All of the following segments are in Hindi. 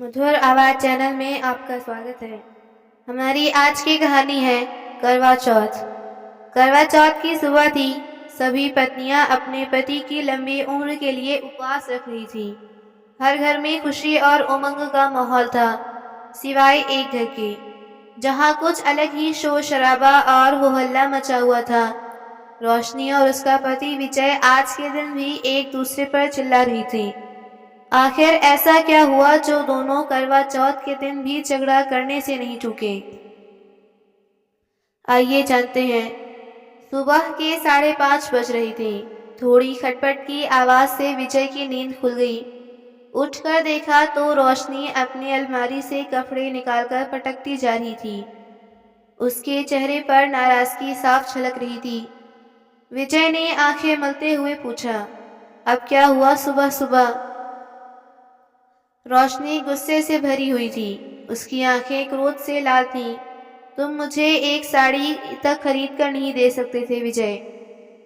मधुर आवाज़ चैनल में आपका स्वागत है। हमारी आज की कहानी है करवा चौथ। करवा चौथ की सुबह थी। सभी पत्नियां अपने पति की लंबी उम्र के लिए उपवास रख रही थी। हर घर में खुशी और उमंग का माहौल था, सिवाय एक घर के, जहां कुछ अलग ही शोर शराबा और हो हल्ला मचा हुआ था। रोशनी और उसका पति विजय आज के दिन भी एक दूसरे पर चिल्ला रही थी। आखिर ऐसा क्या हुआ जो दोनों करवा चौथ के दिन भी झगड़ा करने से नहीं चूके? आइए जानते हैं। सुबह के 5:30 बज रही थी। थोड़ी खटपट की आवाज से विजय की नींद खुल गई। उठकर देखा तो रोशनी अपनी अलमारी से कपड़े निकालकर पटकती जा रही थी। उसके चेहरे पर नाराजगी साफ झलक रही थी। विजय ने आंखें मलते हुए पूछा, अब क्या हुआ सुबह सुबह? रोशनी गुस्से से भरी हुई थी। उसकी आंखें क्रोध से लाल थीं। तुम मुझे एक साड़ी तक खरीद कर नहीं दे सकते थे विजय,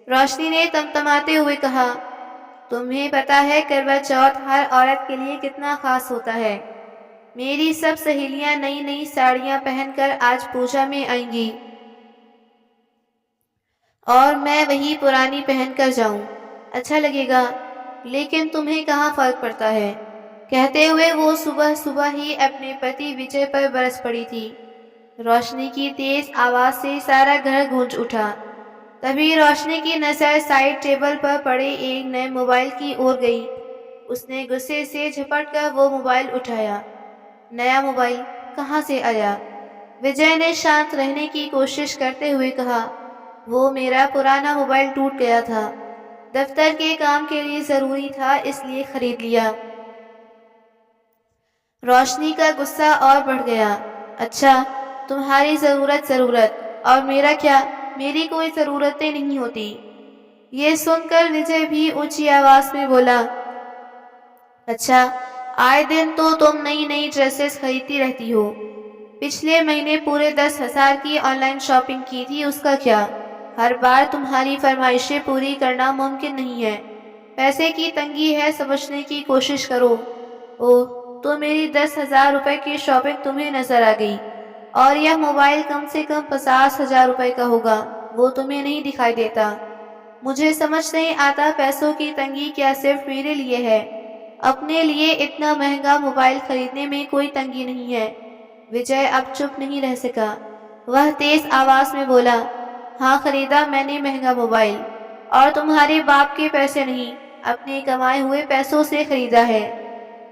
रोशनी ने तमतमाते हुए कहा। तुम्हें पता है करवा चौथ हर औरत के लिए कितना खास होता है। मेरी सब सहेलियां नई नई साड़ियां पहनकर आज पूजा में आएंगी और मैं वही पुरानी पहनकर जाऊं। अच्छा लगेगा, लेकिन तुम्हें कहाँ फर्क पड़ता है? कहते हुए वो सुबह सुबह ही अपने पति विजय पर बरस पड़ी थी। रोशनी की तेज आवाज से सारा घर गूंज उठा। तभी रोशनी की नजर साइड टेबल पर पड़े एक नए मोबाइल की ओर गई। उसने गुस्से से झपट कर वो मोबाइल उठाया। नया मोबाइल कहाँ से आया? विजय ने शांत रहने की कोशिश करते हुए कहा। वो मेरा पुराना मोबाइल टूट गया था। दफ्तर के काम के लिए जरूरी था, इसलिए खरीद लिया। रोशनी का गुस्सा और बढ़ गया। अच्छा, तुम्हारी जरूरत और मेरा क्या? मेरी कोई जरूरतें नहीं होती। ये सुनकर विजय भी ऊंची आवाज में बोला, अच्छा, आए दिन तो तुम नई नई ड्रेसेस खरीदती रहती हो। पिछले महीने पूरे 10,000 की ऑनलाइन शॉपिंग की थी, उसका क्या? हर बार तुम्हारी फरमाइशें पूरी करना मुमकिन नहीं है। पैसे की तंगी है, समझने की कोशिश करो। ओह, तो मेरी 10,000 रुपए की शॉपिंग तुम्हें नजर आ गई, और यह मोबाइल कम से कम 50,000 रुपए का होगा, वो तुम्हें नहीं दिखाई देता। मुझे समझ नहीं आता पैसों की तंगी क्या सिर्फ मेरे लिए है? अपने लिए इतना महंगा मोबाइल खरीदने में कोई तंगी नहीं है। विजय अब चुप नहीं रह सका। वह तेज आवाज में बोला, हाँ, खरीदा मैंने महंगा मोबाइल, और तुम्हारे बाप के पैसे नहीं, अपने कमाए हुए पैसों से खरीदा है।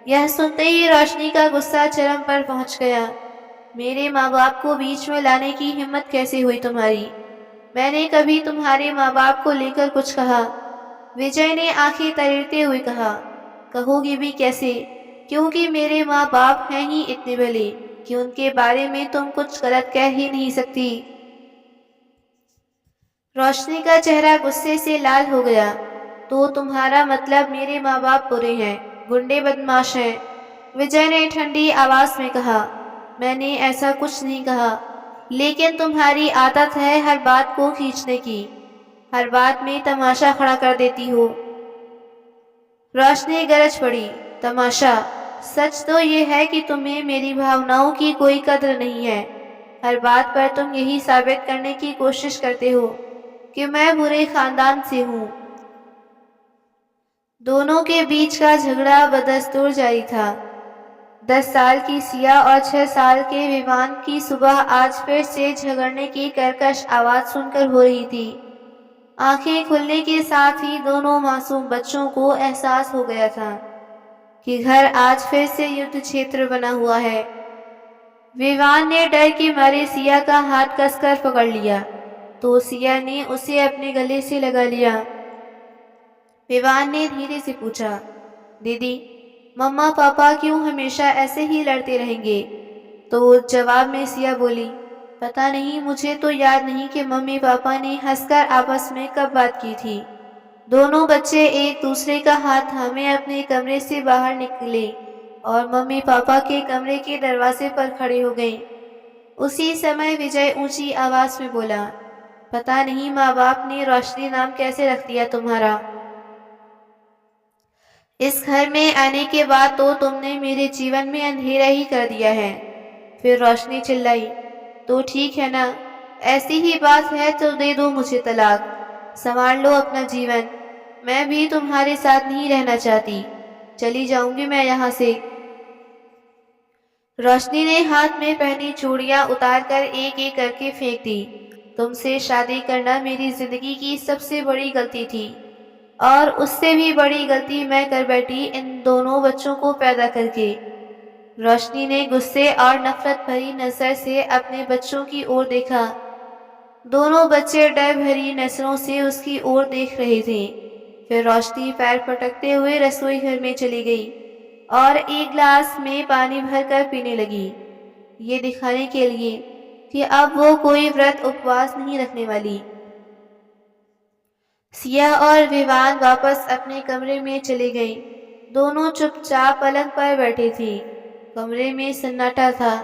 यह सुनते ही रोशनी का गुस्सा चरम पर पहुंच गया। मेरे माँ बाप को बीच में लाने की हिम्मत कैसे हुई तुम्हारी? मैंने कभी तुम्हारे माँ बाप को लेकर कुछ कहा? विजय ने आंखें तरीरते हुए कहा। कहोगी भी कैसे, क्योंकि मेरे माँ बाप हैं ही इतने भले कि उनके बारे में तुम कुछ गलत कह ही नहीं सकती। रोशनी का चेहरा गुस्से से लाल हो गया। तो तुम्हारा मतलब मेरे माँ बाप बुरे हैं, गुंडे बदमाश हैं? विजय ने ठंडी आवाज में कहा। मैंने ऐसा कुछ नहीं कहा, लेकिन तुम्हारी आदत है हर बात को खींचने की। हर बात में तमाशा खड़ा कर देती हो। रोशनी गरज पड़ी। तमाशा? सच तो ये है कि तुम्हें मेरी भावनाओं की कोई कद्र नहीं है। हर बात पर तुम यही साबित करने की कोशिश करते हो कि मैं बुरे खानदान से हूँ। दोनों के बीच का झगड़ा बदस्तूर जारी था। 10 साल की सिया और 6 साल के विवान की सुबह आज फिर से झगड़ने की कर्कश आवाज सुनकर हो रही थी। आंखें खुलने के साथ ही दोनों मासूम बच्चों को एहसास हो गया था कि घर आज फिर से युद्ध क्षेत्र बना हुआ है। विवान ने डर के मारे सिया का हाथ कसकर पकड़ लिया, तो सिया ने उसे अपने गले से लगा लिया। विवान ने धीरे से पूछा, दीदी, मम्मा पापा क्यों हमेशा ऐसे ही लड़ते रहेंगे? तो जवाब में सिया बोली, पता नहीं, मुझे तो याद नहीं कि मम्मी पापा ने हंसकर आपस में कब बात की थी। दोनों बच्चे एक दूसरे का हाथ थामे अपने कमरे से बाहर निकले और मम्मी पापा के कमरे के दरवाजे पर खड़े हो गए। उसी समय विजय ऊंची आवाज में बोला, पता नहीं माँ बाप ने रोशनी नाम कैसे रख दिया तुम्हारा? इस घर में आने के बाद तो तुमने मेरे जीवन में अंधेरा ही कर दिया है। फिर रोशनी चिल्लाई, तो ठीक है ना, ऐसी ही बात है तो दे दो मुझे तलाक, संभाल लो अपना जीवन। मैं भी तुम्हारे साथ नहीं रहना चाहती, चली जाऊंगी मैं यहाँ से। रोशनी ने हाथ में पहनी चूड़ियां उतारकर एक एक करके फेंक दी। तुमसे शादी करना मेरी जिंदगी की सबसे बड़ी गलती थी, और उससे भी बड़ी गलती मैं कर बैठी इन दोनों बच्चों को पैदा करके। रोशनी ने गुस्से और नफरत भरी नजर से अपने बच्चों की ओर देखा। दोनों बच्चे डर भरी नजरों से उसकी ओर देख रहे थे। फिर रोशनी पैर पटकते हुए रसोई घर में चली गई और एक गिलास में पानी भरकर पीने लगी, ये दिखाने के लिए कि अब वो कोई व्रत उपवास नहीं रखने वाली। सिया और विवान वापस अपने कमरे में चले गए। दोनों चुपचाप पलंग पर बैठे थे। कमरे में सन्नाटा था,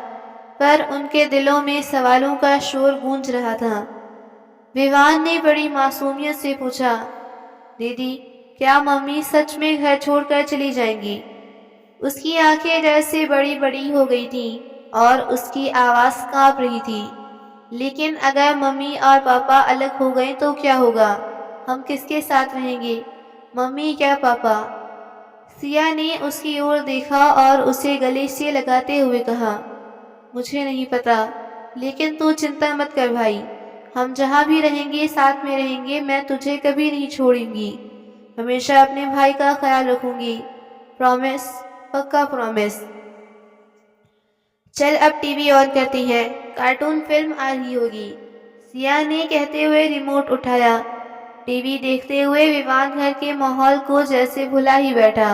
पर उनके दिलों में सवालों का शोर गूंज रहा था। विवान ने बड़ी मासूमियत से पूछा, दीदी, क्या मम्मी सच में घर छोड़कर चली जाएंगी? उसकी आंखें डर से बड़ी बड़ी हो गई थीं और उसकी आवाज़ कांप रही थी। लेकिन अगर मम्मी और पापा अलग हो गए तो क्या होगा? हम किसके साथ रहेंगे, मम्मी क्या पापा? सिया ने उसकी ओर देखा और उसे गले से लगाते हुए कहा, मुझे नहीं पता, लेकिन तू चिंता मत कर भाई, हम जहाँ भी रहेंगे साथ में रहेंगे। मैं तुझे कभी नहीं छोड़ूंगी, हमेशा अपने भाई का ख्याल रखूंगी, प्रॉमिस, पक्का प्रॉमिस। चल अब टीवी ऑन करती है, कार्टून फिल्म आ रही होगी, सिया ने कहते हुए रिमोट उठाया। टीवी देखते हुए विवान घर के माहौल को जैसे भुला ही बैठा।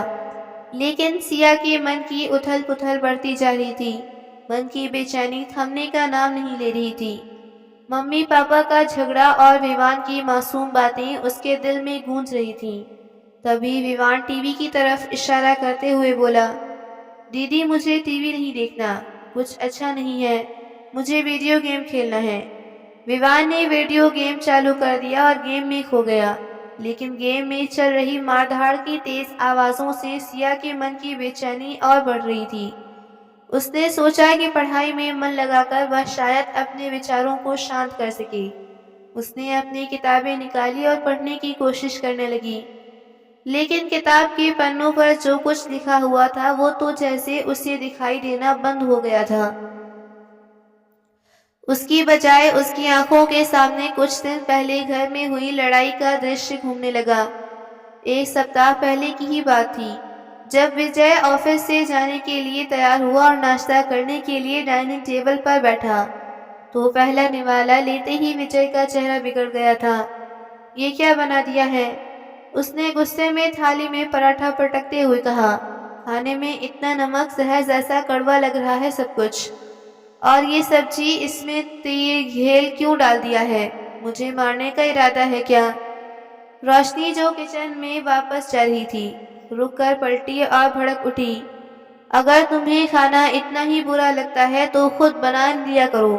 लेकिन सिया के मन की उथल पुथल बढ़ती जा रही थी। मन की बेचैनी थमने का नाम नहीं ले रही थी। मम्मी पापा का झगड़ा और विवान की मासूम बातें उसके दिल में गूंज रही थीं। तभी विवान टीवी की तरफ इशारा करते हुए बोला, दीदी मुझे टीवी नहीं देखना, कुछ अच्छा नहीं है, मुझे वीडियो गेम खेलना है। विवान ने वीडियो गेम चालू कर दिया और गेम में खो गया। लेकिन गेम में चल रही मारधाड़ की तेज आवाज़ों से सिया के मन की बेचैनी और बढ़ रही थी। उसने सोचा कि पढ़ाई में मन लगाकर वह शायद अपने विचारों को शांत कर सके। उसने अपनी किताबें निकाली और पढ़ने की कोशिश करने लगी। लेकिन किताब के पन्नों पर जो कुछ लिखा हुआ था वो तो जैसे उसे दिखाई देना बंद हो गया था। उसकी बजाय उसकी आंखों के सामने कुछ दिन पहले घर में हुई लड़ाई का दृश्य घूमने लगा। एक सप्ताह पहले की ही बात थी, जब विजय ऑफिस से जाने के लिए तैयार हुआ और नाश्ता करने के लिए डाइनिंग टेबल पर बैठा, तो पहला निवाला लेते ही विजय का चेहरा बिगड़ गया था। ये क्या बना दिया है? उसने गुस्से में थाली में पराठा पटकते हुए कहा, खाने में इतना नमक, जहर जैसा कड़वा लग रहा है सब कुछ। और ये सब्जी, इसमें तेल घेल क्यों डाल दिया है? मुझे मारने का इरादा है क्या? रोशनी जो किचन में वापस जा रही थी, रुककर पलटी और भड़क उठी। अगर तुम्हें खाना इतना ही बुरा लगता है तो खुद बना लिया करो।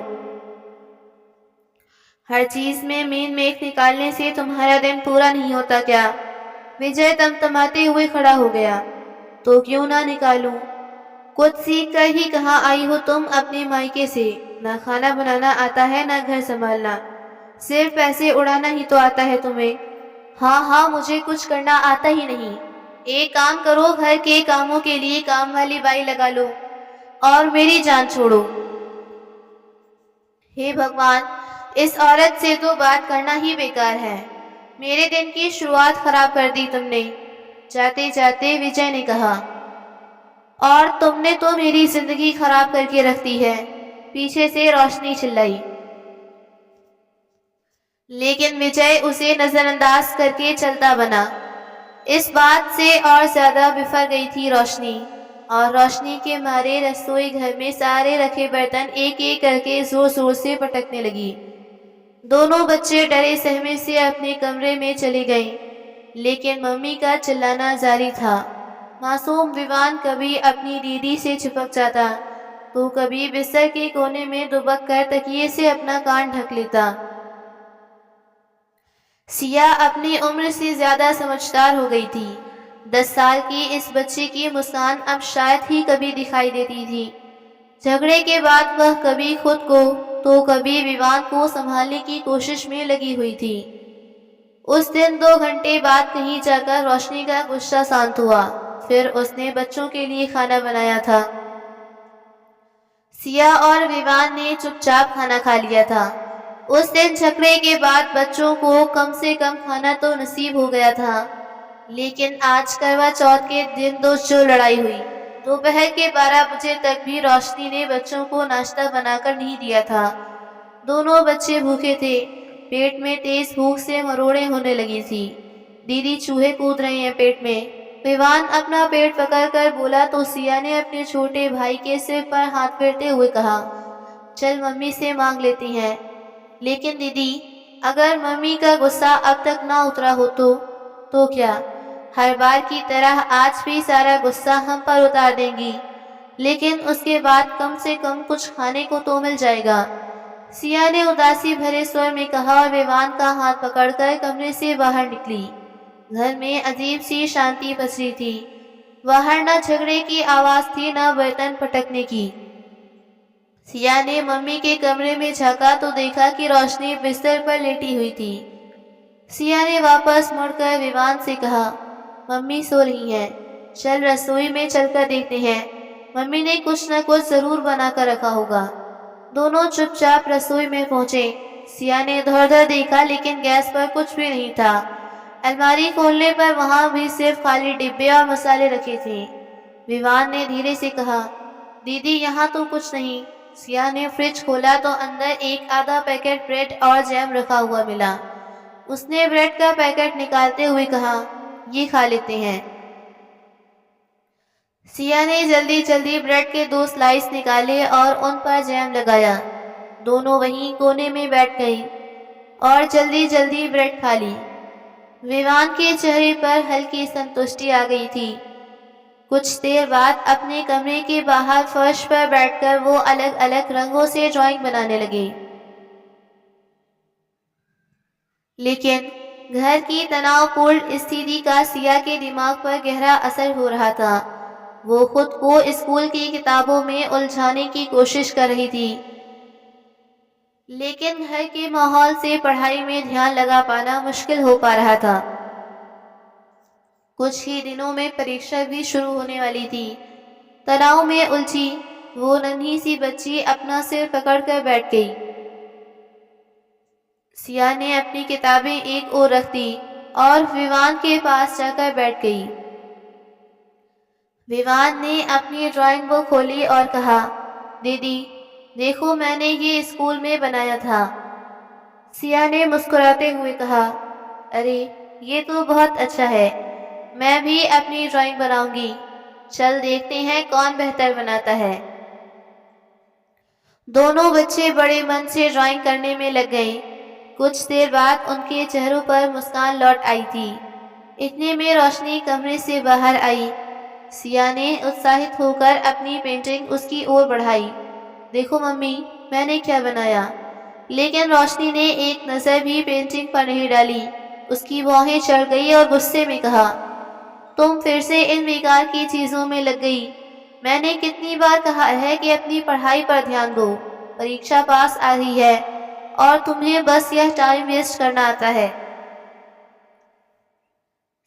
हर चीज में मेन मेख निकालने से तुम्हारा दिन पूरा नहीं होता क्या? विजय तमतमाते हुए खड़ा हो गया। तो क्यों ना निकालूं? कुछ सीख कर ही कहाँ आई हो तुम अपने मायके से? ना खाना बनाना आता है ना घर संभालना, सिर्फ पैसे उड़ाना ही तो आता है तुम्हें। हाँ हाँ, मुझे कुछ करना आता ही नहीं। एक काम करो, घर के कामों के लिए काम वाली बाई लगा लो और मेरी जान छोड़ो। हे भगवान, इस औरत से तो बात करना ही बेकार है। मेरे दिन की शुरुआत खराब कर दी तुमने। जाते जाते विजय ने कहा, और तुमने तो मेरी जिंदगी खराब करके रख दी है, पीछे से रोशनी चिल्लाई। लेकिन विजय उसे नजरअंदाज करके चलता बना। इस बात से और ज्यादा बिफर गई थी रोशनी, और रोशनी के मारे रसोई घर में सारे रखे बर्तन एक एक करके जोर जोर से पटकने लगी। दोनों बच्चे डरे सहमे से अपने कमरे में चले गए, लेकिन मम्मी का चिल्लाना जारी था। मासूम विवान कभी अपनी दीदी से चिपक जाता, तो कभी बिस्तर के कोने में दुबक कर तकिए से अपना कान ढक लेता। सिया अपनी उम्र से ज्यादा समझदार हो गई थी। 10 साल की इस बच्ची की मुस्कान अब शायद ही कभी दिखाई देती थी। झगड़े के बाद वह कभी खुद को तो कभी विवान को संभालने की कोशिश में लगी हुई थी। उस दिन 2 घंटे बाद कहीं जाकर रोशनी का गुस्सा शांत हुआ। फिर उसने बच्चों के लिए खाना बनाया था। सिया और विवान ने चुपचाप खाना खा लिया था। उस दिन झगड़े के बाद बच्चों को कम से कम खाना तो नसीब हो गया था, लेकिन आज करवा चौथ के दिन जो लड़ाई हुई, दोपहर के 12 बजे तक भी रोशनी ने बच्चों को नाश्ता बनाकर नहीं दिया था। दोनों बच्चे भूखे थे। पेट में तेज भूख से मरोड़े होने लगी थी। दीदी चूहे कूद रहे हैं पेट में। विवान अपना पेट पकड़कर बोला तो सिया ने अपने छोटे भाई के सिर पर हाथ फेरते हुए कहा, चल मम्मी से मांग लेती हैं। लेकिन दीदी, अगर मम्मी का गुस्सा अब तक ना उतरा हो तो क्या? हर बार की तरह आज भी सारा गुस्सा हम पर उतार देंगी, लेकिन उसके बाद कम से कम कुछ खाने को तो मिल जाएगा। सिया ने उदासी भरे स्वर में कहा और विवान का हाथ पकड़कर कमरे से बाहर निकली। घर में अजीब सी शांति पसरी थी। बाहर न झगड़े की आवाज थी, न बर्तन पटकने की। सिया ने मम्मी के कमरे में झांका तो देखा कि रोशनी बिस्तर पर लेटी हुई थी। सिया ने वापस मुड़कर विवान से कहा, मम्मी सो रही हैं, चल रसोई में चलकर देखते हैं। मम्मी ने कुछ न कुछ जरूर बना कर रखा होगा। दोनों चुपचाप रसोई में पहुंचे। सिया ने इधर-उधर देखा, लेकिन गैस पर कुछ भी नहीं था। अलमारी खोलने पर वहां भी सिर्फ खाली डिब्बे और मसाले रखे थे। विवान ने धीरे से कहा, दीदी यहाँ तो कुछ नहीं। सिया ने फ्रिज खोला तो अंदर एक आधा पैकेट ब्रेड और जैम रखा हुआ मिला। उसने ब्रेड का पैकेट निकालते हुए कहा, ये खा लेते हैं। सिया ने जल्दी जल्दी ब्रेड के 2 स्लाइस निकाले और उन पर जैम लगाया। दोनों वहीं कोने में बैठ गई और जल्दी जल्दी ब्रेड खा ली। विवान के चेहरे पर हल्की संतुष्टि आ गई थी। कुछ देर बाद अपने कमरे के बाहर फर्श पर बैठकर वो अलग अलग रंगों से ड्राइंग बनाने लगे। लेकिन घर की तनावपूर्ण स्थिति का सिया के दिमाग पर गहरा असर हो रहा था। वो खुद को स्कूल की किताबों में उलझाने की कोशिश कर रही थी, लेकिन घर के माहौल से पढ़ाई में ध्यान लगा पाना मुश्किल हो पा रहा था। कुछ ही दिनों में परीक्षा भी शुरू होने वाली थी। तनाव में उलझी वो नन्ही सी बच्ची अपना सिर पकड़कर बैठ गई। सिया ने अपनी किताबें एक ओर रख दी और विवान के पास जाकर बैठ गई। विवान ने अपनी ड्राइंग बुक खोली और कहा, दीदी देखो, मैंने ये स्कूल में बनाया था। सिया ने मुस्कुराते हुए कहा, अरे ये तो बहुत अच्छा है, मैं भी अपनी ड्राइंग बनाऊंगी। चल देखते हैं कौन बेहतर बनाता है। दोनों बच्चे बड़े मन से ड्राइंग करने में लग गए। कुछ देर बाद उनके चेहरों पर मुस्कान लौट आई थी। इतने में रोशनी कमरे से बाहर आई। सिया ने उत्साहित होकर अपनी पेंटिंग उसकी ओर बढ़ाई। देखो मम्मी, मैंने क्या बनाया। लेकिन रोशनी ने एक नज़र भी पेंटिंग पर नहीं डाली। उसकी भौहें चढ़ गई और गुस्से में कहा, तुम फिर से इन बेकार की चीज़ों में लग गई। मैंने कितनी बार कहा है कि अपनी पढ़ाई पर ध्यान दो। परीक्षा पास आ रही है और तुम्हें बस यह टाइम वेस्ट करना आता है।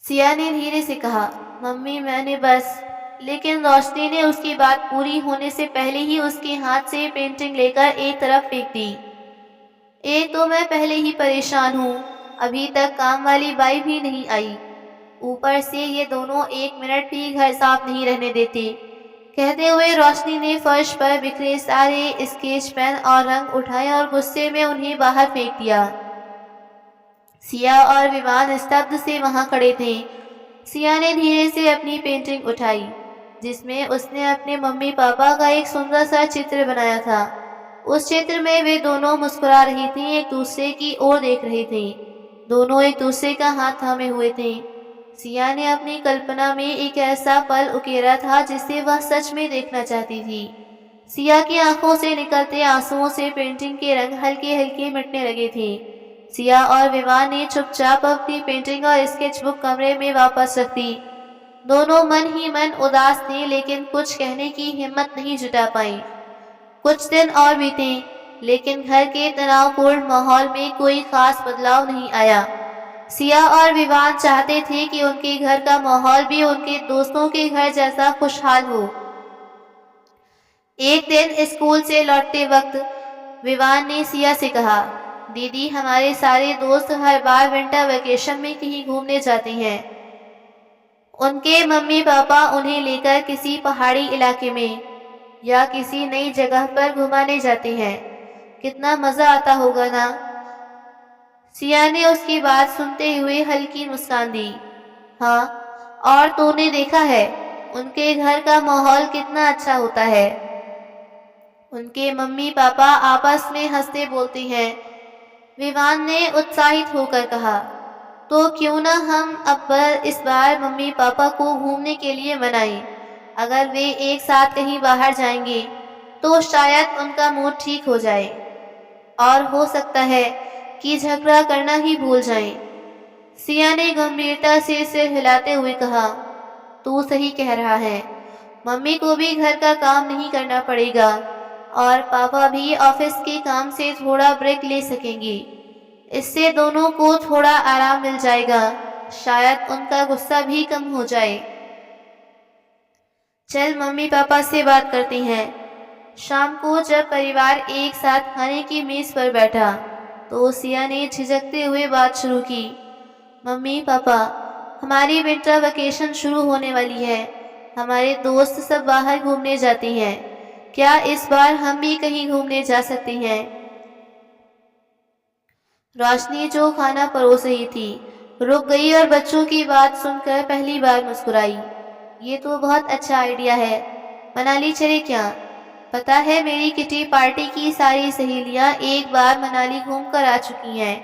सिया ने धीरे से कहा, मम्मी मैंने बस। लेकिन रोशनी ने उसकी बात पूरी होने से पहले ही उसके हाथ से पेंटिंग लेकर एक तरफ फेंक दी। एक तो मैं पहले ही परेशान हूँ, अभी तक काम वाली बाई भी नहीं आई। ऊपर से ये दोनों 1 मिनट भी घर साफ नहीं रहने देते। कहते हुए रोशनी ने फर्श पर बिखरे सारे स्केच पेन और रंग उठाए और गुस्से में उन्हें बाहर फेंक दिया। सिया और विवान स्तब्ध से वहां खड़े थे। सिया ने धीरे से अपनी पेंटिंग उठाई, जिसमें उसने अपने मम्मी पापा का एक सुंदर सा चित्र बनाया था। उस चित्र में वे दोनों मुस्कुरा रही थीं, एक दूसरे की ओर देख रहे थे। दोनों एक दूसरे का हाथ थामे हुए थे। सिया ने अपनी कल्पना में एक ऐसा पल उकेरा था जिसे वह सच में देखना चाहती थी। सिया की आंखों से निकलते आंसुओं से पेंटिंग के रंग हल्के हल्के मिटने लगे थे। सिया और विवान ने चुपचाप अपनी पेंटिंग और स्केचबुक कमरे में वापस रख दी। दोनों मन ही मन उदास थे, लेकिन कुछ कहने की हिम्मत नहीं जुटा पाई। कुछ दिन और बीते, लेकिन घर के तनावपूर्ण माहौल में कोई खास बदलाव नहीं आया। सिया और विवान चाहते थे कि उनके घर का माहौल भी उनके दोस्तों के घर जैसा खुशहाल हो। एक दिन स्कूल से लौटते वक्त विवान ने सिया से कहा, दीदी, हमारे सारे दोस्त हर बार विंटर वेकेशन में कहीं घूमने जाते हैं। उनके मम्मी पापा उन्हें लेकर किसी पहाड़ी इलाके में या किसी नई जगह पर घुमाने जाते हैं। कितना मजा आता होगा ना। सिया ने उसकी बात सुनते हुए हल्की मुस्कान दी। हाँ, और तूने देखा है उनके घर का माहौल कितना अच्छा होता है। उनके मम्मी पापा आपस में हंसते बोलते हैं। विवान ने उत्साहित होकर कहा, तो क्यों ना हम इस बार मम्मी पापा को घूमने के लिए मनाएं। अगर वे एक साथ कहीं बाहर जाएंगे तो शायद उनका मूड ठीक हो जाए और हो सकता है कि झगड़ा करना ही भूल जाएं। सिया ने गंभीरता से सिर हिलाते हुए कहा, तू सही कह रहा है। मम्मी को भी घर का काम नहीं करना पड़ेगा और पापा भी ऑफिस के काम से थोड़ा ब्रेक ले सकेंगे। इससे दोनों को थोड़ा आराम मिल जाएगा। शायद उनका गुस्सा भी कम हो जाए। चल मम्मी पापा से बात करते हैं। शाम को जब परिवार एक साथ खाने की मेज पर बैठा तो सिया ने झिझकते हुए बात शुरू की। मम्मी पापा, हमारी विंटर वेकेशन शुरू होने वाली है। हमारे दोस्त सब बाहर घूमने जाते हैं। क्या इस बार हम भी कहीं घूमने जा सकते हैं? रोशनी, जो खाना परोस रही थी, रुक गई और बच्चों की बात सुनकर पहली बार मुस्कुराई। ये तो बहुत अच्छा आइडिया है। मनाली चले क्या? पता है, मेरी किटी पार्टी की सारी सहेलियां एक बार मनाली घूमकर आ चुकी हैं।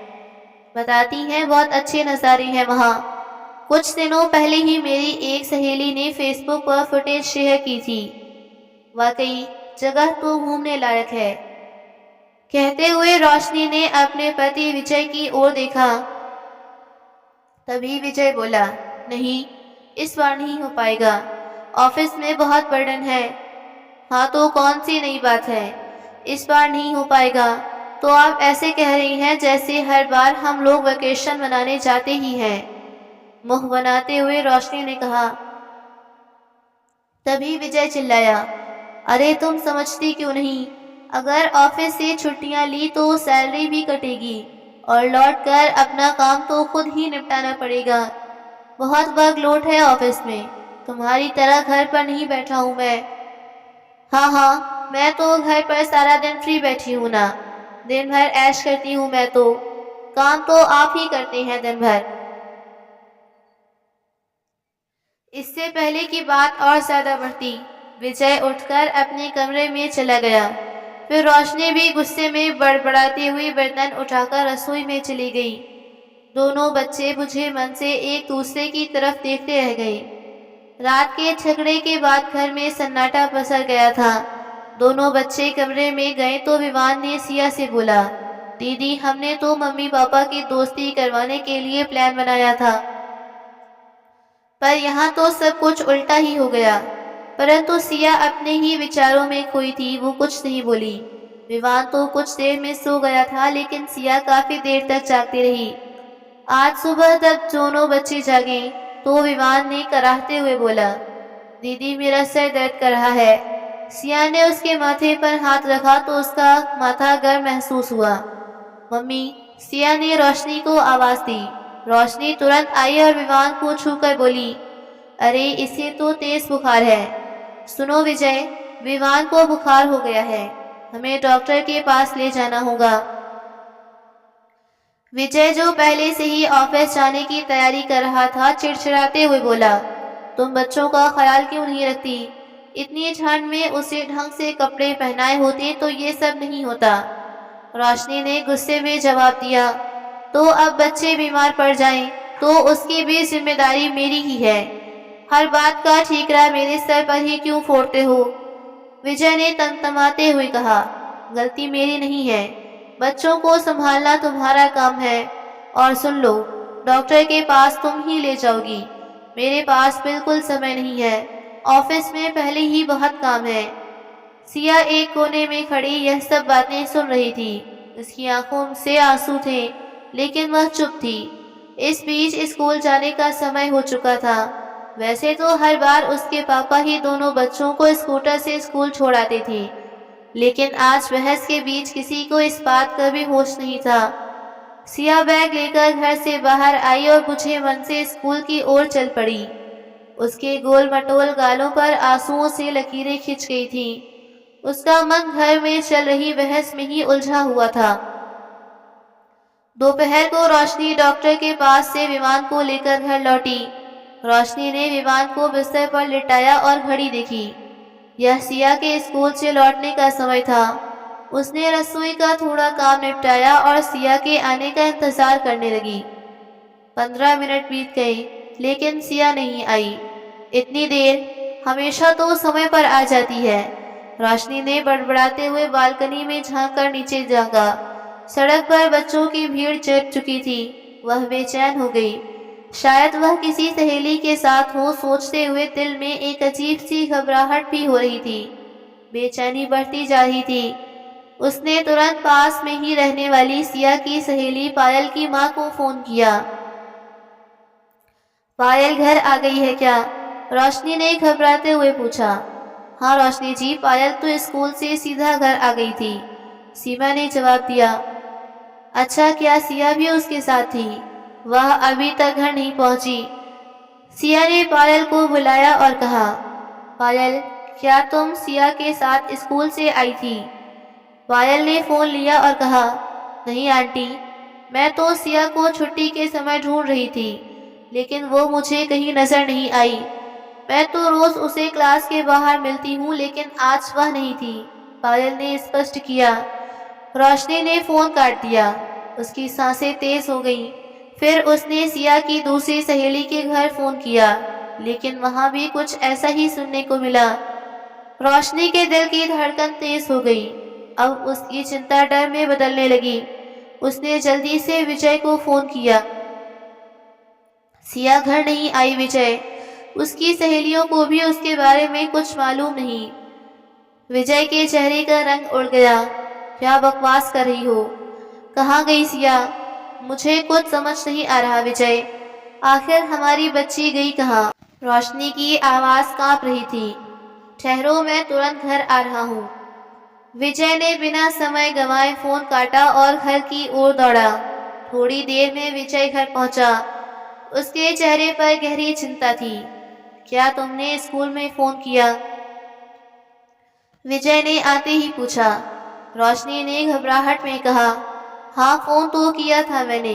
बताती हैं बहुत अच्छे नज़ारे हैं वहाँ। कुछ दिनों पहले ही मेरी एक सहेली ने फेसबुक पर फुटेज शेयर की थी। वाकई जगह तो घूमने लायक है। कहते हुए रोशनी ने अपने पति विजय की ओर देखा। तभी विजय बोला, नहीं, इस बार नहीं हो पाएगा। ऑफिस में बहुत बर्डन है। हाँ, तो कौन सी नई बात है? इस बार नहीं हो पाएगा तो आप ऐसे कह रही हैं जैसे हर बार हम लोग वेकेशन मनाने जाते ही हैं। मुंह बनाते हुए रोशनी ने कहा। तभी विजय चिल्लाया, अरे तुम समझती क्यों नहीं? अगर ऑफिस से छुट्टियां ली तो सैलरी भी कटेगी और लौटकर अपना काम तो खुद ही निपटाना पड़ेगा। बहुत वर्कलोड है ऑफिस में। तुम्हारी तरह घर पर नहीं बैठा हूँ मैं। हाँ, मैं तो घर पर सारा दिन फ्री बैठी हूँ ना। दिन भर ऐश करती हूँ मैं तो। काम तो आप ही करते हैं दिन भर। इससे पहले की बात और ज्यादा बढ़ती, विजय उठकर अपने कमरे में चला गया। फिर रोशनी भी गुस्से में बड़बड़ाती हुई बर्तन उठाकर रसोई में चली गई। दोनों बच्चे बुझे मन से एक दूसरे की तरफ देखते रह गए। रात के झगड़े के बाद घर में सन्नाटा पसर गया था। दोनों बच्चे कमरे में गए तो विवान ने सिया से बोला, दीदी, हमने तो मम्मी पापा की दोस्ती करवाने के लिए प्लान बनाया था, पर यहाँ तो सब कुछ उल्टा ही हो गया। परंतु सिया अपने ही विचारों में खोई थी। वो कुछ नहीं बोली। विवान तो कुछ देर में सो गया था, लेकिन सिया काफी देर तक जागती रही। आज सुबह जब दोनों बच्चे जागे तो विवान ने कराहते हुए बोला, दीदी, मेरा सर दर्द कर रहा है। सिया ने उसके माथे पर हाथ रखा तो उसका माथा गर्म महसूस हुआ। मम्मी, सिया ने रोशनी को आवाज दी। रोशनी तुरंत आई और विवान को छूकर बोली, अरे इसे तो तेज बुखार है। सुनो विजय, विवान को बुखार हो गया है। हमें डॉक्टर के पास ले जाना होगा। विजय, जो पहले से ही ऑफिस जाने की तैयारी कर रहा था, चिड़चिड़ाते हुए बोला, तुम बच्चों का ख्याल क्यों नहीं रखती? इतनी ठंड में उसे ढंग से कपड़े पहनाए होते तो ये सब नहीं होता। रोशनी ने गुस्से में जवाब दिया, तो अब बच्चे बीमार पड़ जाएं तो उसकी भी जिम्मेदारी मेरी ही है। हर बात का ठीकरा मेरे सर पर ही क्यों फोड़ते हो? विजय ने तमतमाते हुए कहा, गलती मेरी नहीं है। बच्चों को संभालना तुम्हारा काम है। और सुन लो, डॉक्टर के पास तुम ही ले जाओगी। मेरे पास बिल्कुल समय नहीं है। ऑफिस में पहले ही बहुत काम है। सिया एक कोने में खड़ी यह सब बातें सुन रही थी। उसकी आंखों से आंसू थे, लेकिन वह चुप थी। इस बीच स्कूल जाने का समय हो चुका था। वैसे तो हर बार उसके पापा ही दोनों बच्चों को स्कूटर से स्कूल छोड़ आते थे, लेकिन आज बहस के बीच किसी को इस बात का भी होश नहीं था। सिया बैग लेकर घर से बाहर आई और बुझे मन से स्कूल की ओर चल पड़ी। उसके गोल मटोल गालों पर आंसुओं से लकीरें खिंच गई थीं। उसका मन घर में चल रही बहस में ही उलझा हुआ था। दोपहर को रोशनी डॉक्टर के पास से विमान को लेकर घर लौटी। रोशनी ने विमान को बिस्तर पर लिटाया और घड़ी देखी। यह सिया के स्कूल से लौटने का समय था। उसने रसोई का थोड़ा काम निपटाया और सिया के आने का इंतजार करने लगी। 15 मिनट बीत गए, लेकिन सिया नहीं आई। इतनी देर? हमेशा तो समय पर आ जाती है। रोशनी ने बड़बड़ाते हुए बालकनी में झांककर नीचे झांका। सड़क पर बच्चों की भीड़ जम चुकी थी। वह बेचैन हो गई। शायद वह किसी सहेली के साथ हो, सोचते हुए दिल में एक अजीब सी घबराहट भी हो रही थी। बेचैनी बढ़ती जा रही थी। उसने तुरंत पास में ही रहने वाली सिया की सहेली पायल की माँ को फोन किया। पायल घर आ गई है क्या? रोशनी ने घबराते हुए पूछा। हाँ रोशनी जी, पायल तो स्कूल से सीधा घर आ गई थी, सीमा ने जवाब दिया। अच्छा, क्या सिया भी उसके साथ थी? वह अभी तक घर नहीं पहुंची। सिया ने पायल को बुलाया और कहा, पायल, क्या तुम सिया के साथ स्कूल से आई थी? पायल ने फोन लिया और कहा, नहीं आंटी, मैं तो सिया को छुट्टी के समय ढूंढ रही थी, लेकिन वो मुझे कहीं नजर नहीं आई। मैं तो रोज उसे क्लास के बाहर मिलती हूँ, लेकिन आज वह नहीं थी, पायल ने स्पष्ट किया। रोशनी ने फोन काट दिया। उसकी सांसें तेज हो गईं। फिर उसने सिया की दूसरी सहेली के घर फोन किया, लेकिन वहां भी कुछ ऐसा ही सुनने को मिला। रोशनी के दिल की धड़कन तेज हो गई। अब उसकी चिंता डर में बदलने लगी। उसने जल्दी से विजय को फोन किया। सिया घर नहीं आई विजय। उसकी सहेलियों को भी उसके बारे में कुछ मालूम नहीं। विजय के चेहरे का रंग उड़ गया। क्या बकवास कर रही हो? कहाँ गई सिया? मुझे कुछ समझ नहीं आ रहा विजय। आखिर हमारी बच्ची गई कहाँ? रोशनी की आवाज कांप रही थी। ठहरो, मैं तुरंत घर आ रहा हूँ। विजय ने बिना समय गंवाए फोन काटा और घर की ओर दौड़ा। थोड़ी देर में विजय घर पहुंचा। उसके चेहरे पर गहरी चिंता थी। क्या तुमने स्कूल में फोन किया? विजय ने आते ही पूछा। रोशनी ने घबराहट में कहा, हाँ फोन तो किया था मैंने,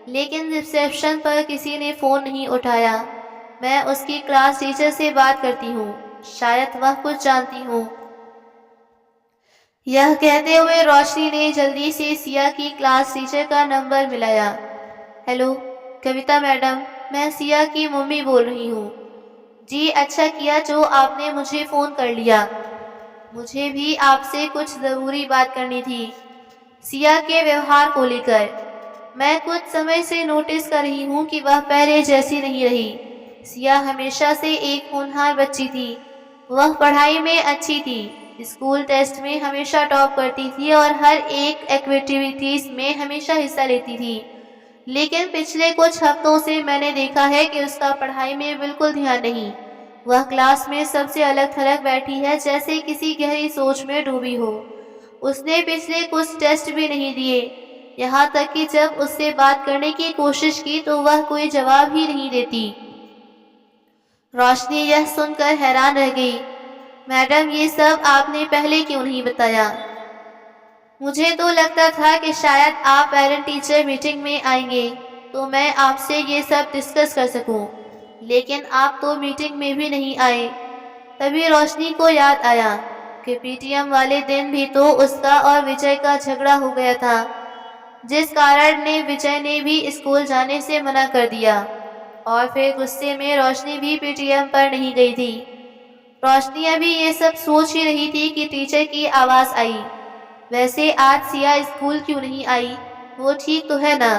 लेकिन रिसेप्शन पर किसी ने फोन नहीं उठाया। मैं उसकी क्लास टीचर से बात करती हूँ, शायद वह कुछ जानती हो। यह कहते हुए रोशनी ने जल्दी से सिया की क्लास टीचर का नंबर मिलाया। हेलो कविता मैडम, मैं सिया की मम्मी बोल रही हूँ। जी, अच्छा किया जो आपने मुझे फ़ोन कर लिया। मुझे भी आपसे कुछ ज़रूरी बात करनी थी, सिया के व्यवहार को लेकर। मैं कुछ समय से नोटिस कर रही हूँ कि वह पहले जैसी नहीं रही। सिया हमेशा से एक होनहार बच्ची थी। वह पढ़ाई में अच्छी थी, स्कूल टेस्ट में हमेशा टॉप करती थी और हर एक एक्टिविटीज़ में हमेशा हिस्सा लेती थी। लेकिन पिछले कुछ हफ्तों से मैंने देखा है कि उसका पढ़ाई में बिल्कुल ध्यान नहीं। वह क्लास में सबसे अलग थलग बैठी है, जैसे किसी गहरी सोच में डूबी हो। उसने पिछले कुछ टेस्ट भी नहीं दिए, यहाँ तक कि जब उससे बात करने की कोशिश की तो वह कोई जवाब ही नहीं देती। रोशनी यह सुनकर हैरान रह गई। मैडम, ये सब आपने पहले क्यों नहीं बताया? मुझे तो लगता था कि शायद आप पेरेंट टीचर मीटिंग में आएंगे तो मैं आपसे ये सब डिस्कस कर सकूं, लेकिन आप तो मीटिंग में भी नहीं आए। तभी रोशनी को याद आया कि पीटीएम वाले दिन भी तो उसका और विजय का झगड़ा हो गया था, जिस कारण ने विजय ने भी स्कूल जाने से मना कर दिया और फिर गुस्से में रोशनी भी पीटीएम पर नहीं गई थी। रोशनी अभी ये सब सोच ही रही थी कि टीचर की आवाज़ आई। वैसे आज सिया स्कूल क्यों नहीं आई? वो ठीक तो है ना?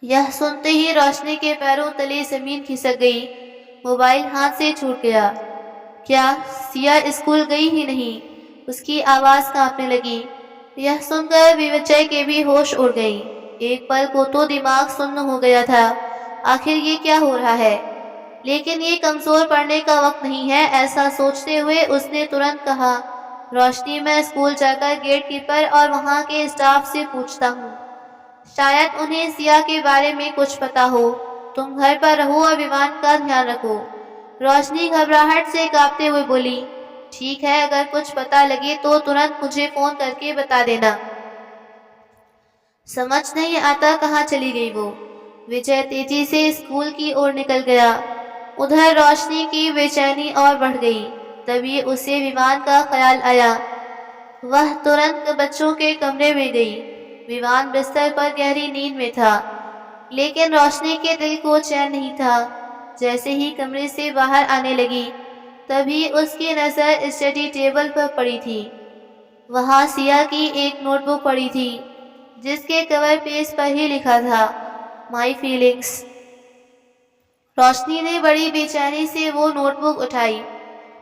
यह सुनते ही रोशनी के पैरों तले जमीन खिसक गई। मोबाइल हाथ से छूट गया। क्या सिया स्कूल गई ही नहीं? उसकी आवाज़ कांपने लगी। यह सुनकर विजय के भी होश उड़ गई। एक पल को तो दिमाग सुन्न हो गया था। आखिर ये क्या हो रहा है? लेकिन ये कमज़ोर पड़ने का वक्त नहीं है। ऐसा सोचते हुए उसने तुरंत कहा, रोशनी, मैं स्कूल जाकर गेट कीपर और वहाँ के स्टाफ से पूछता हूँ। शायद उन्हें सिया के बारे में कुछ पता हो। तुम घर पर रहो और विमान का ध्यान रखो। रोशनी घबराहट से कांपते हुए बोली, ठीक है, अगर कुछ पता लगे तो तुरंत मुझे फ़ोन करके बता देना। समझ नहीं आता कहाँ चली गई वो। विजय तेजी से स्कूल की ओर निकल गया। उधर रोशनी की बेचैनी और बढ़ गई। तभी उसे विमान का ख्याल आया। वह तुरंत बच्चों के कमरे में गई। विमान बिस्तर पर गहरी नींद में था, लेकिन रोशनी के दिल को चैन नहीं था। जैसे ही कमरे से बाहर आने लगी, तभी उसकी नज़र स्टडी टेबल पर पड़ी थी। वहाँ सिया की एक नोटबुक पड़ी थी, जिसके कवर पेज पर ही लिखा था, माई फीलिंग्स। रोशनी ने बड़ी बेचैनी से वो नोटबुक उठाई।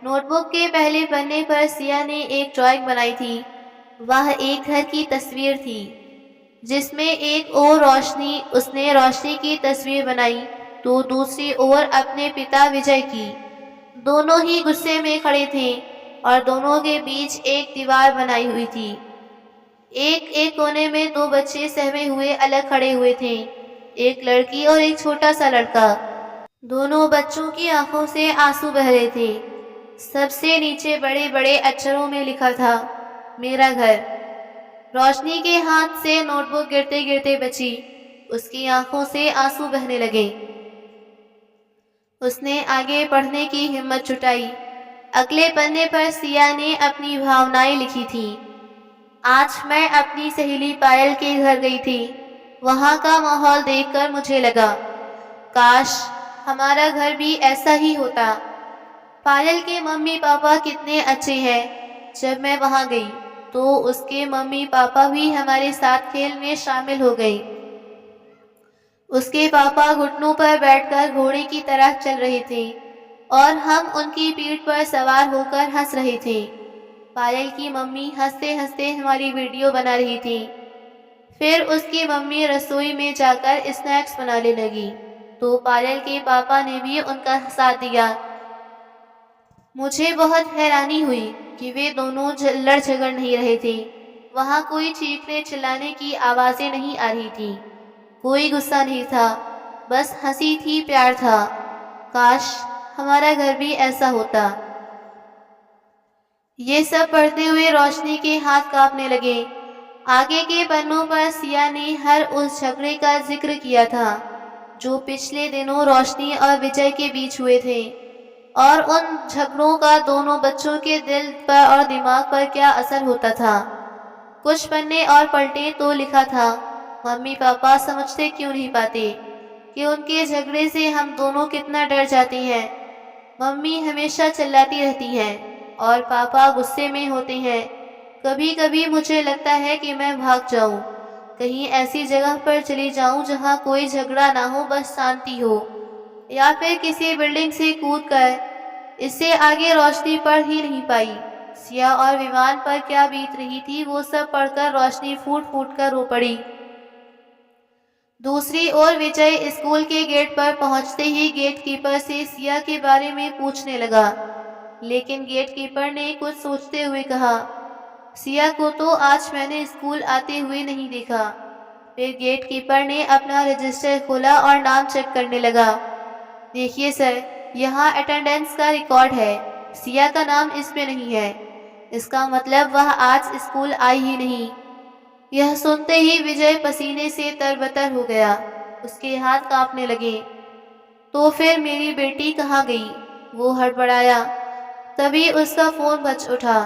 नोटबुक के पहले पन्ने पर सिया ने एक ड्राइंग बनाई थी। वह एक घर की तस्वीर थी, जिसमें एक ओर उसने रोशनी की तस्वीर बनाई तो दूसरी ओर अपने पिता विजय की। दोनों ही गुस्से में खड़े थे और दोनों के बीच एक दीवार बनाई हुई थी। एक एक कोने में दो बच्चे सहमे हुए अलग खड़े हुए थे, एक लड़की और एक छोटा सा लड़का। दोनों बच्चों की आंखों से आंसू बह रहे थे। सबसे नीचे बड़े बड़े अक्षरों में लिखा था, मेरा घर। रोशनी के हाथ से नोटबुक गिरते गिरते बची। उसकी आंखों से आंसू बहने लगे। उसने आगे पढ़ने की हिम्मत जुटाई। अगले पन्ने पर सिया ने अपनी भावनाएं लिखी थी। आज मैं अपनी सहेली पायल के घर गई थी। वहाँ का माहौल देखकर मुझे लगा, काश हमारा घर भी ऐसा ही होता। पायल के मम्मी पापा कितने अच्छे हैं। जब मैं वहाँ गई तो उसके मम्मी पापा भी हमारे साथ खेल में शामिल हो गए। उसके पापा घुटनों पर बैठकर घोड़े की तरह चल रहे थे और हम उनकी पीठ पर सवार होकर हंस रहे थे। पायल की मम्मी हंसते हंसते हमारी वीडियो बना रही थी। फिर उसकी मम्मी रसोई में जाकर स्नैक्स बनाने लगी तो पायल के पापा ने भी उनका साथ दिया। मुझे बहुत हैरानी हुई कि वे दोनों लड़ झगड़ नहीं रहे थे। वहाँ कोई चीखने चिल्लाने की आवाज़ें नहीं आ रही थी, कोई गुस्सा नहीं था, बस हंसी थी, प्यार था। काश हमारा घर भी ऐसा होता। ये सब पढ़ते हुए रोशनी के हाथ कांपने लगे। आगे के पन्नों पर सिया ने हर उस झगड़े का जिक्र किया था जो पिछले दिनों रोशनी और विजय के बीच हुए थे, और उन झगड़ों का दोनों बच्चों के दिल पर और दिमाग पर क्या असर होता था। कुछ पन्ने और पलटे तो लिखा था, मम्मी पापा समझते क्यों नहीं पाते कि उनके झगड़े से हम दोनों कितना डर जाते हैं। मम्मी हमेशा चिल्लाती रहती हैं और पापा गुस्से में होते हैं। कभी कभी मुझे लगता है कि मैं भाग जाऊं, कहीं ऐसी जगह पर चली जाऊं जहां कोई झगड़ा ना हो, बस शांति हो, या फिर किसी बिल्डिंग से कूदकर। इससे आगे रोशनी पढ़ ही नहीं पाई। सिया और विमान पर क्या बीत रही थी वो सब पढ़कर रोशनी फूट फूट कर रो पड़ी। दूसरी ओर विजय स्कूल के गेट पर पहुंचते ही गेट कीपर से सिया के बारे में पूछने लगा, लेकिन गेट कीपर ने कुछ सोचते हुए कहा, सिया को तो आज मैंने स्कूल आते हुए नहीं देखा। फिर गेट कीपर ने अपना रजिस्टर खोला और नाम चेक करने लगा। देखिए सर, यहाँ अटेंडेंस का रिकॉर्ड है, सिया का नाम इसमें नहीं है। इसका मतलब वह आज स्कूल आई ही नहीं। यह सुनते ही विजय पसीने से तरबतर हो गया। उसके हाथ कांपने लगे। तो फिर मेरी बेटी कहाँ गई? वो हड़बड़ाया। तभी उसका फ़ोन बज उठा।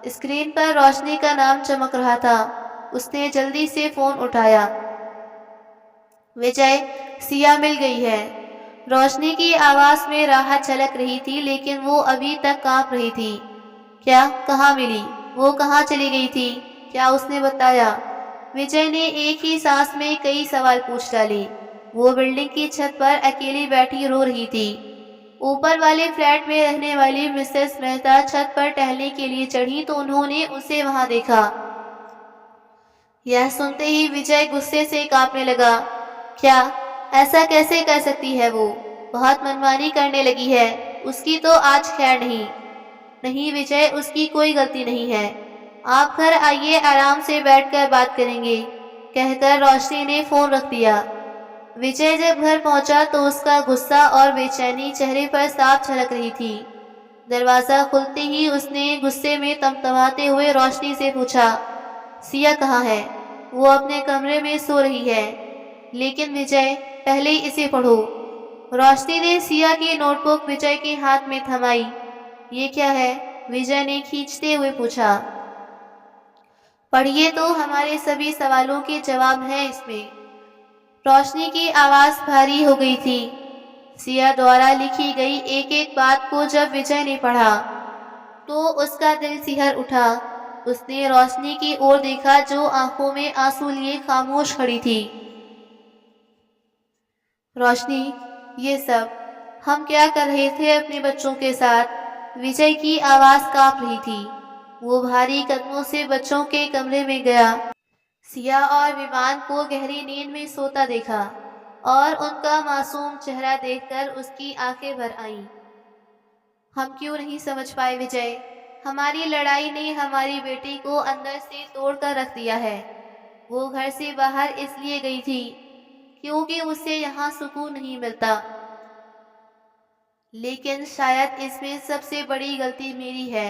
स्क्रीन पर रोशनी का नाम चमक रहा था। उसने जल्दी से फ़ोन उठाया। विजय, सिया मिल गई है। रोशनी की आवाज़ में राहत झलक रही थी, लेकिन वो अभी तक कांप रही थी। क्या? कहाँ मिली? वो कहाँ चली गई थी? क्या उसने बताया? विजय ने एक ही सांस में कई सवाल पूछ डाले। वो बिल्डिंग की छत पर अकेली बैठी रो रही थी। ऊपर वाले फ्लैट में रहने वाली मिसेस मेहता छत पर टहलने के लिए चढ़ी तो उन्होंने उसे वहां देखा। यह सुनते ही विजय गुस्से से कांपने लगा। क्या? ऐसा कैसे कर सकती है वो? बहुत मनमानी करने लगी है। उसकी तो आज खैर नहीं। नहीं विजय, उसकी कोई गलती नहीं है। आप घर आइए, आराम से बैठकर बात करेंगे, कहकर रोशनी ने फोन रख दिया। विजय जब घर पहुंचा तो उसका गुस्सा और बेचैनी चेहरे पर साफ झलक रही थी। दरवाजा खुलते ही उसने गुस्से में तमतमाते हुए रोशनी से पूछा, सिया कहाँ है? वो अपने कमरे में सो रही है। लेकिन विजय, पहले इसे पढ़ो। रोशनी ने सिया की नोटबुक विजय के हाथ में थमाई। ये क्या है? विजय ने खींचते हुए पूछा। पढ़िए तो हमारे सभी सवालों के जवाब हैं इसमें। रोशनी की आवाज भारी हो गई थी। सिया द्वारा लिखी गई एक एक बात को जब विजय ने पढ़ा तो उसका दिल सिहर उठा। उसने रोशनी की ओर देखा जो आंखों में आंसू लिए खामोश खड़ी थी। रोशनी, ये सब हम क्या कर रहे थे अपने बच्चों के साथ? विजय की आवाज कांप रही थी। वो भारी कदमों से बच्चों के कमरे में गया। सिया और विमान को गहरी नींद में सोता देखा और उनका मासूम चेहरा देखकर उसकी आंखें भर आईं। हम क्यों नहीं समझ पाए विजय? हमारी लड़ाई ने हमारी बेटी को अंदर से तोड़ कर रख दिया है। वो घर से बाहर इसलिए गई थी क्योंकि उसे यहाँ सुकून नहीं मिलता। लेकिन शायद इसमें सबसे बड़ी गलती मेरी है।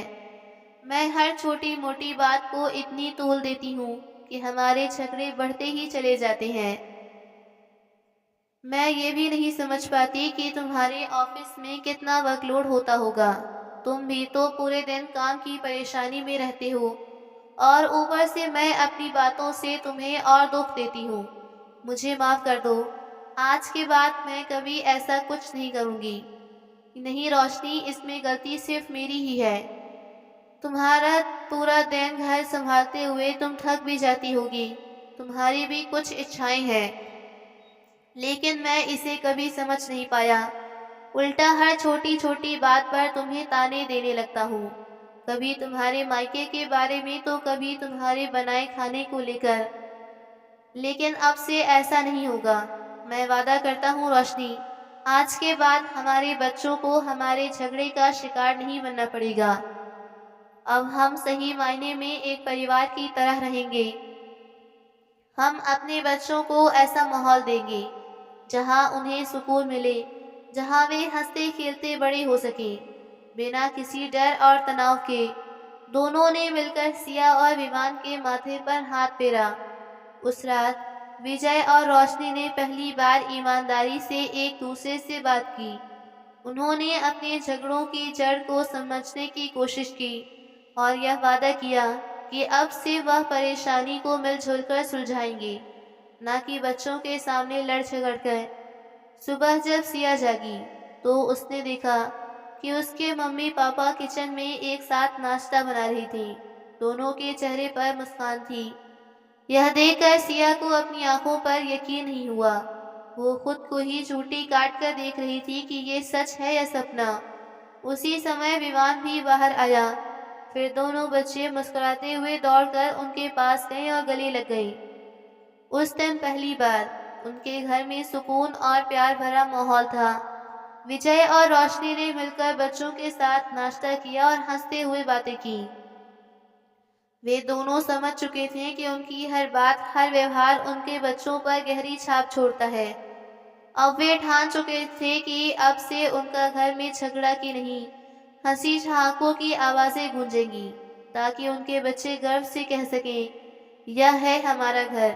मैं हर छोटी मोटी बात को इतनी तोल देती हूँ कि हमारे झगड़े बढ़ते ही चले जाते हैं। मैं ये भी नहीं समझ पाती कि तुम्हारे ऑफिस में कितना वर्कलोड होता होगा। तुम भी तो पूरे दिन काम की परेशानी में रहते हो और ऊपर से मैं अपनी बातों से तुम्हें और दुख देती हूँ। मुझे माफ कर दो। आज के बाद मैं कभी ऐसा कुछ नहीं करूँगी। नहीं रोशनी, इसमें गलती सिर्फ मेरी ही है। तुम्हारा पूरा दिन घर संभालते हुए तुम थक भी जाती होगी। तुम्हारी भी कुछ इच्छाएं हैं, लेकिन मैं इसे कभी समझ नहीं पाया। उल्टा हर छोटी छोटी बात पर तुम्हें ताने देने लगता हूँ। कभी तुम्हारे मायके के बारे में तो कभी तुम्हारे बनाए खाने को लेकर। लेकिन अब से ऐसा नहीं होगा। मैं वादा करता हूँ रोशनी, आज के बाद हमारे बच्चों को हमारे झगड़े का शिकार नहीं बनना पड़ेगा। अब हम सही मायने में एक परिवार की तरह रहेंगे। हम अपने बच्चों को ऐसा माहौल देंगे जहां उन्हें सुकून मिले, जहां वे हंसते खेलते बड़े हो सके, बिना किसी डर और तनाव के। दोनों ने मिलकर सिया और विमान के माथे पर हाथ फेरा। उस रात विजय और रोशनी ने पहली बार ईमानदारी से एक दूसरे से बात की। उन्होंने अपने झगड़ों की जड़ को समझने की कोशिश की और यह वादा किया कि अब से वह परेशानी को मिलजुल कर सुलझाएंगे, न कि बच्चों के सामने लड़ झगड़ कर। सुबह जब सिया जागी तो उसने देखा कि उसके मम्मी पापा किचन में एक साथ नाश्ता बना रही थी। दोनों के चेहरे पर मुस्कान थी। यह देखकर सिया को अपनी आंखों पर यकीन नहीं हुआ। वो खुद को ही चूटी काट कर देख रही थी कि ये सच है या सपना। उसी समय विमान भी बाहर आया। फिर दोनों बच्चे मुस्कुराते हुए दौड़कर उनके पास गए और गले लग गए। उस दिन पहली बार उनके घर में सुकून और प्यार भरा माहौल था। विजय और रोशनी ने मिलकर बच्चों के साथ नाश्ता किया और हंसते हुए बातें की। वे दोनों समझ चुके थे कि उनकी हर बात, हर व्यवहार उनके बच्चों पर गहरी छाप छोड़ता है। अब वे ठान चुके थे कि अब से उनका घर में झगड़ा की नहीं, हंसी ठहाकों की आवाजें गूंजेंगी, ताकि उनके बच्चे गर्व से कह सकें, यह है हमारा घर।